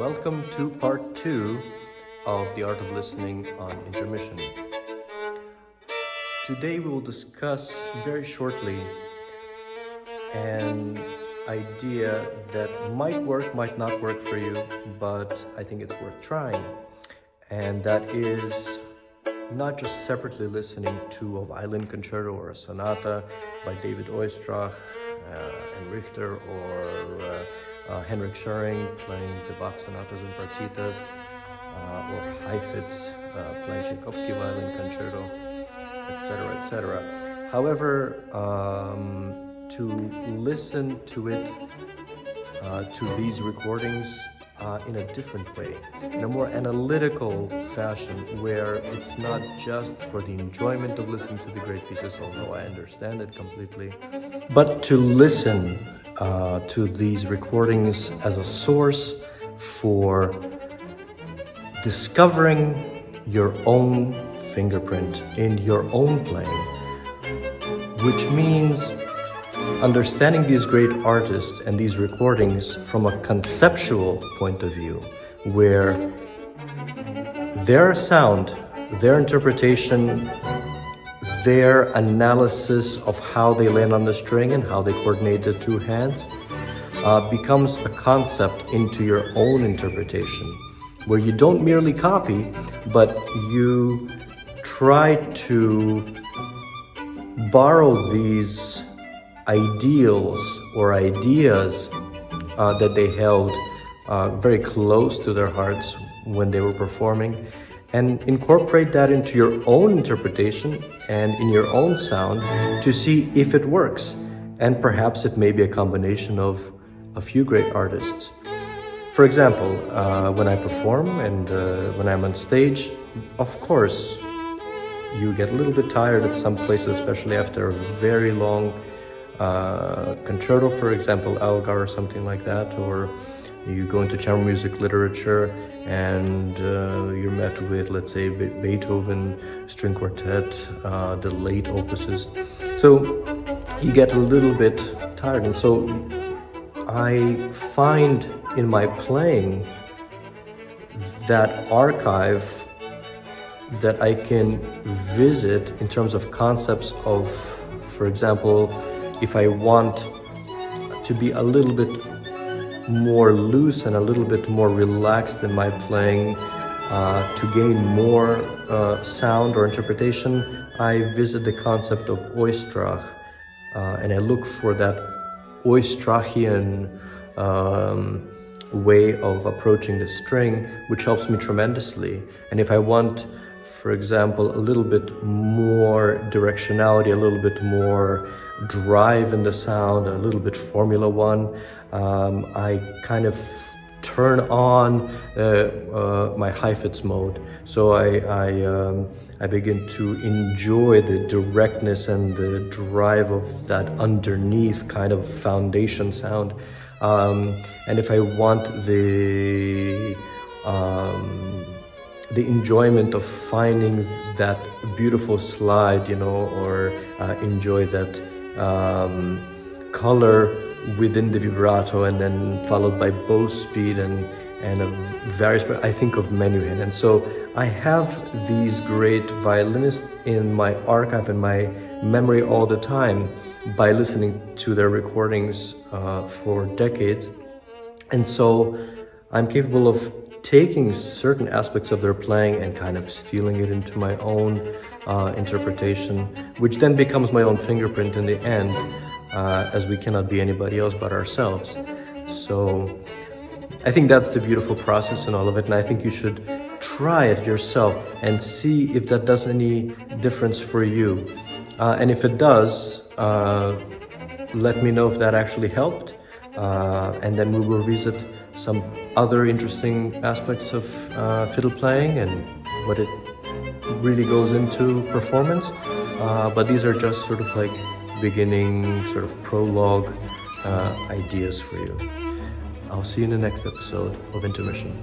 Welcome to part 2 of The Art of Listening on Intermission. Today we will discuss very shortly an idea that might work, might not work for you, but I think it's worth trying. And that is not just separately listening to a violin concerto or a sonata by David Oistrakh and Richter, or Henrik Schering playing the Bach sonatas and partitas, or Heifetz playing Tchaikovsky violin concerto, etc., etc. However, to listen to it, to these recordings in a different way, in a more analytical fashion, where it's not just for the enjoyment of listening to the great pieces, although I understand it completely, but to listen to these recordings as a source for discovering your own fingerprint in your own playing, which means understanding these great artists and these recordings from a conceptual point of view, where their sound, their interpretation, their analysis of how they land on the string and how they coordinate the two hands becomes a concept into your own interpretation, where you don't merely copy, but you try to borrow these ideals or ideas that they held very close to their hearts when they were performing, and incorporate that into your own interpretation and in your own sound to see if it works. And perhaps it may be a combination of a few great artists. For example, when I perform and when I'm on stage, of course, you get a little bit tired at some places, especially after a very long concerto, for example, Algar or something like that, or you go into chamber music literature and you're met with, let's say, Beethoven string quartet, the late opuses. So you get a little bit tired, and so I find in my playing that archive that I can visit in terms of concepts of, for example, if I want to be a little bit more loose and a little bit more relaxed in my playing, to gain more sound or interpretation, I visit the concept of Oistrakh, and I look for that Oistrakhian way of approaching the string, which helps me tremendously. And if I want, for example, a little bit more directionality, a little bit more drive in the sound, a little bit Formula One, I kind of turn on my Heifetz mode. So I begin to enjoy the directness and the drive of that underneath kind of foundation sound. And if I want the enjoyment of finding that beautiful slide, or enjoy that color within the vibrato, and then followed by bow speed and a various, I think of Menuhin. And so I have these great violinists in my archive, in my memory all the time, by listening to their recordings for decades. And so I'm capable of taking certain aspects of their playing and kind of stealing it into my own interpretation, which then becomes my own fingerprint in the end, as we cannot be anybody else but ourselves. So I think that's the beautiful process in all of it, and I think you should try it yourself and see if that does any difference for you. And if it does, let me know if that actually helped, and then we will revisit some other interesting aspects of fiddle playing and what it really goes into performance. But these are just sort of like beginning, sort of prologue ideas for you. I'll see you in the next episode of Intermission.